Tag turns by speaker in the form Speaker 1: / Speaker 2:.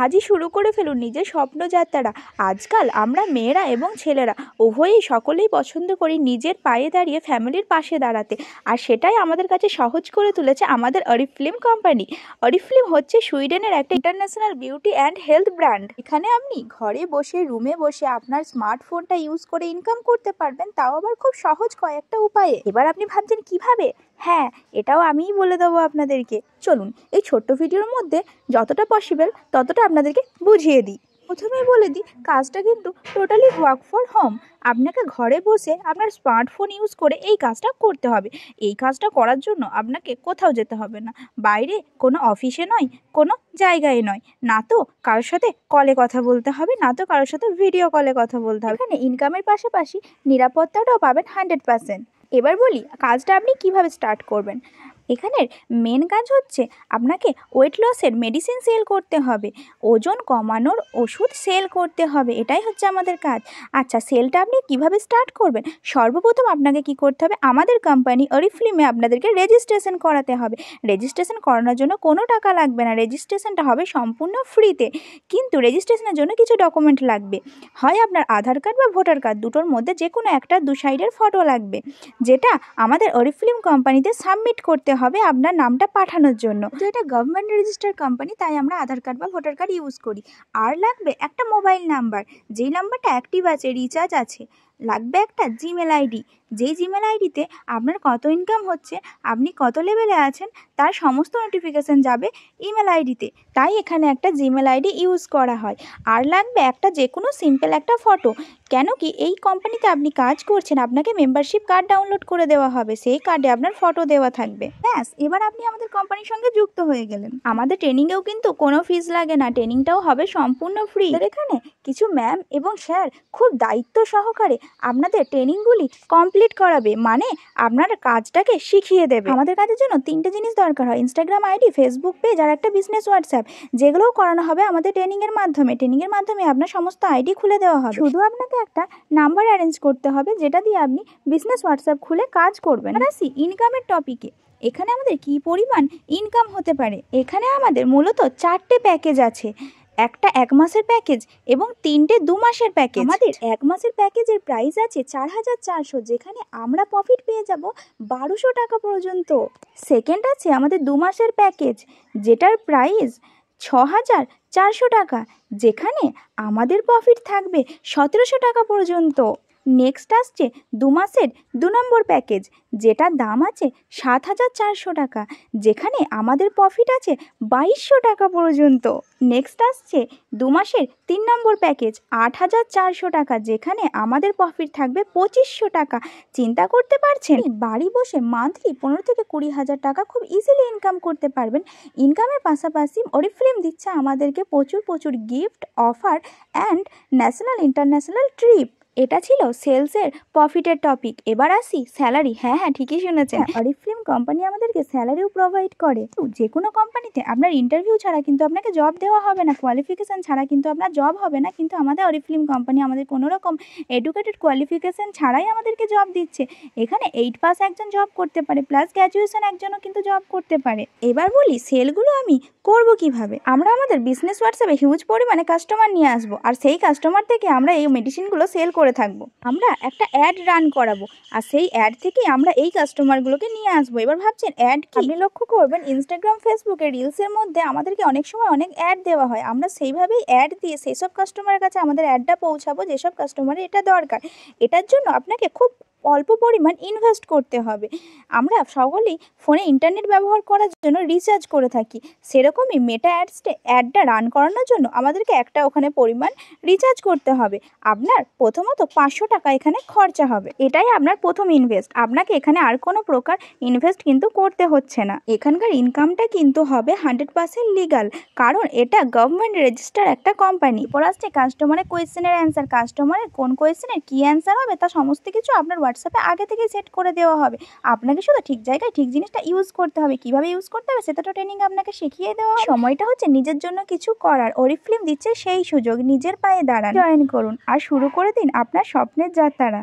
Speaker 1: আজই শুরু করে ফেলুন নিজের স্বপ্নযাত্রা। আজকাল আমরা মেয়েরা এবং ছেলেরা উভয়েই সকলেই পছন্দ করি নিজের পায়ে দাঁড়িয়ে ফ্যামিলির পাশে দাঁড়াতে, আর সেটাই আমাদের কাছে সহজ করে তুলেছে আমাদের অরিফ্লেম কোম্পানি। অরিফ্লেম হচ্ছে সুইডেনের একটা international beauty and health brand. এখানে আপনি ঘরে বসে রুমে বসে আপনার স্মার্টফোনটা ইউজ করে ইনকাম করতে পারবেন, তাও আবার খুব সহজ কয়েকটা উপায়ে। এবার আপনি ভাবছেন কিভাবে? হ্যাঁ, এটাও আমিই বলে দেবো আপনাদেরকে। চলুন এই ছোট্ট ভিডিওর মধ্যে যতটা পসিবল ততটা আপনাদেরকে বুঝিয়ে দিই। প্রথমেই বলে দিই, কাজটা কিন্তু টোটালি ওয়ার্ক ফর হোম। আপনাকে ঘরে বসে আপনার স্মার্টফোন ইউজ করে এই কাজটা করতে হবে। এই কাজটা করার জন্য আপনাকে কোথাও যেতে হবে না, বাইরে কোনো অফিসে নয়, কোনো জায়গায় নয়, না তো কারোর সাথে কলে কথা বলতে হবে, না তো কারোর সাথে ভিডিও কলে কথা বলতে হবে। এখানে ইনকামের পাশাপাশি নিরাপত্তাটাও পাবেন 100%। এবার বলি কাজটা আপনি কিভাবে স্টার্ট করবেন। এখানের মেন কাজ হচ্ছে আপনাকে ওয়েট লসের মেডিসিন সেল করতে হবে, ওজন কমানোর ওষুধ সেল করতে হবে, এটাই হচ্ছে আমাদের কাজ। আচ্ছা, সেলটা আপনি কিভাবে স্টার্ট করবেন? সর্বপ্রথম আপনাকে কি করতে হবে, আমাদের কোম্পানি অরিফ্লেমে আপনাদেরকে রেজিস্ট্রেশন করাতে হবে। রেজিস্ট্রেশন করানোর জন্য কোনো টাকা লাগবে না, রেজিস্ট্রেশনটা হবে সম্পূর্ণ ফ্রিতে। কিন্তু রেজিস্ট্রেশনের জন্য কিছু ডকুমেন্ট লাগবে, হয় আপনার আধার কার্ড বা ভোটার কার্ড, দুটোর মধ্যে যে কোনো একটা, দু সাইডের ফটো লাগবে, যেটা আমাদের অরিফ্লেম কোম্পানিতে সাবমিট করতে হবে আপনার নামটা পাঠানোর জন্য। তো এটা গভর্নমেন্ট রেজিস্টার্ড কোম্পানি, তাই আমরা আধার কার্ড বা ভোটার কার্ড ইউজ করি। আর লাগবে একটা মোবাইল নাম্বার, যেই নাম্বারটা অ্যাক্টিভ আছে, রিচার্জ আছে। লাগবে একটা জিমেল আইডি, যেই জিমেল আইডিতে আপনার কত ইনকাম হচ্ছে, আপনি কত লেভেলে আছেন, তার সমস্ত নোটিফিকেশান যাবে ইমেল আইডিতে, তাই এখানে একটা জিমেল আইডি ইউজ করা হয়। আর লাগবে একটা যে কোনো সিম্পল একটা ফটো, কেন কি এই কোম্পানিতে আপনি কাজ করছেন, আপনাকে মেম্বারশিপ কার্ড ডাউনলোড করে দেওয়া হবে, সেই কার্ডে আপনার ফটো দেওয়া থাকবে। ব্যাস, এবার আপনি আমাদের কোম্পানির সঙ্গে যুক্ত হয়ে গেলেন। আমাদের ট্রেনিংয়েও কিন্তু কোনো ফিস লাগে না, ট্রেনিংটাও হবে সম্পূর্ণ ফ্রি। এখানে কিছু ম্যাম এবং স্যার খুব দায়িত্ব সহকারে আপনাদের ট্রেনিংগুলি কমপ্লিট করাবে, মানে আপনার কাজটাকে শিখিয়ে দেবে। আমাদের কাজের জন্য তিনটে জিনিস দরকার হয়, ইনস্টাগ্রাম আইডি, ফেসবুক পেজ, আর একটা বিজনেস হোয়াটসঅ্যাপ, যেগুলোও করানো হবে আমাদের ট্রেনিংয়ের মাধ্যমে। ট্রেনিংয়ের মাধ্যমে আপনার সমস্ত আইডি খুলে দেওয়া হবে, শুধু আপনাকে একটা নাম্বার অ্যারেঞ্জ করতে হবে, যেটা দিয়ে আপনি বিজনেস হোয়াটসঅ্যাপ খুলে কাজ করবেন। আর আসি ইনকামের টপিকে। এখানে আমাদের কি পরিমাণ ইনকাম হতে পারে। এখানে আমাদের মূলত 4টে প্যাকেজ আছে, একটা 1 মাসের প্যাকেজ এবং 3টে 2 মাসের প্যাকেজ। আমাদের 1 মাসের প্যাকেজের প্রাইস আছে 4400, যেখানে আমরা প্রফিট পেয়ে যাব 1200 টাকা পর্যন্ত। সেকেন্ড আছে আমাদের 2 মাসের প্যাকেজ, যেটার প্রাইস 6400 টাকা, যেখানে আমাদের প্রফিট থাকবে 1700 টাকা পর্যন্ত। নেক্সট আসছে 2 মাসের 2 নম্বর প্যাকেজ, যেটার দাম আছে 7400 টাকা, যেখানে আমাদের প্রফিট আছে 2200 টাকা পর্যন্ত। নেক্সট আসছে 2 মাসের 3 নম্বর প্যাকেজ, 8400 টাকা, যেখানে আমাদের প্রফিট থাকবে 2500 টাকা। চিন্তা করতে পারছেন, বাড়ি বসে মান্থলি 15 থেকে 20,000 টাকা খুব ইজিলি ইনকাম করতে পারবেন। ইনকামের পাশাপাশি অরিফ্লেম দিচ্ছে আমাদেরকে প্রচুর gift, offer and national international trip. এটা ছিল সেলসের প্রফিটের টপিক। এবার আসি স্যালারি। হ্যাঁ, ঠিকই শুনেছেন, অরিফ্লেম কোম্পানি আমাদেরকে স্যালারিও প্রোভাইড করে। যে কোনো কোম্পানিতে আপনার ইন্টারভিউ ছাড়া কিন্তু আপনাকে জব দেওয়া হবে না, কোয়ালিফিকেশান ছাড়া কিন্তু আপনার জব হবে না, কিন্তু আমাদের অরিফ্লেম কোম্পানি আমাদের কোনো রকম এডুকেটেড কোয়ালিফিকেশান ছাড়াই আমাদেরকে জব দিচ্ছে। এখানে 8 পাস একজন জব করতে পারে, প্লাস গ্র্যাজুয়েশন একজনও কিন্তু জব করতে পারে। এবার বলি সেলগুলো আমি করব কিভাবে। আমরা আমাদের বিজনেস হোয়াটসঅ্যাপে হিউজ পরিমাণে কাস্টমার নিয়ে আসবো, আর সেই কাস্টমার থেকে আমরা এই মেডিসিনগুলো সেল করে থাকবো। আমরা একটা অ্যাড রান করাবো, আর সেই অ্যাড থেকে আমরা এই কাস্টমারগুলোকে নিয়ে আসবো। এবার ভাবছেন অ্যাড কি? আপনি লক্ষ্য করবেন ইনস্টাগ্রাম, ফেসবুকে রিলসের মধ্যে আমাদেরকে অনেক সময় অনেক অ্যাড দেওয়া হয়, আমরা সেইভাবেই অ্যাড দিয়ে সেই সব কাস্টমারের কাছে আমাদের অ্যাডটা পৌঁছাবো যেসব কাস্টমারের এটা দরকার। এটার জন্য আপনাকে খুব অল্প পরিমাণ ইনভেস্ট করতে হবে। আমরা সকলেই ফোনে ইন্টারনেট ব্যবহার করার জন্য রিচার্জ করে থাকি, সেরকমই মেটা অ্যাডটা রান করানোর জন্য আমাদেরকে একটা ওখানে পরিমাণ রিচার্জ করতে হবে। আপনার প্রথমত 500 টাকা এখানে খরচা হবে, এটাই আপনার প্রথম ইনভেস্ট। আপনাকে এখানে আর কোনো প্রকার ইনভেস্ট কিন্তু করতে হচ্ছে না। এখানকার ইনকামটা কিন্তু হবে 100% লিগাল, কারণ এটা গভর্নমেন্ট রেজিস্টার একটা কোম্পানি। এরপর আসছে কাস্টমারের কোয়েশ্চেনের অ্যান্সার। কাস্টমারের কোন কোয়েশ্চেনের কী অ্যান্সার হবে তা সমস্ত কিছু আপনার হোয়াটসঅ্যাপে আগে থেকে সেট করে দেওয়া হবে। আপনাকে শুধু ঠিক জায়গায় ঠিক জিনিসটা ইউজ করতে হবে। কিভাবে ইউজ করতে হবে সেটা তো ট্রেনিং আপনাকে শিখিয়ে দেওয়া হবে। সময়টা হচ্ছে নিজের জন্য কিছু করার। অরিফ্লেম দিচ্ছে সেই সুযোগ, নিজের পায়ে দাঁড়ান, জয়েন করুন আর শুরু করে দিন আপনার স্বপ্নের যাত্রা।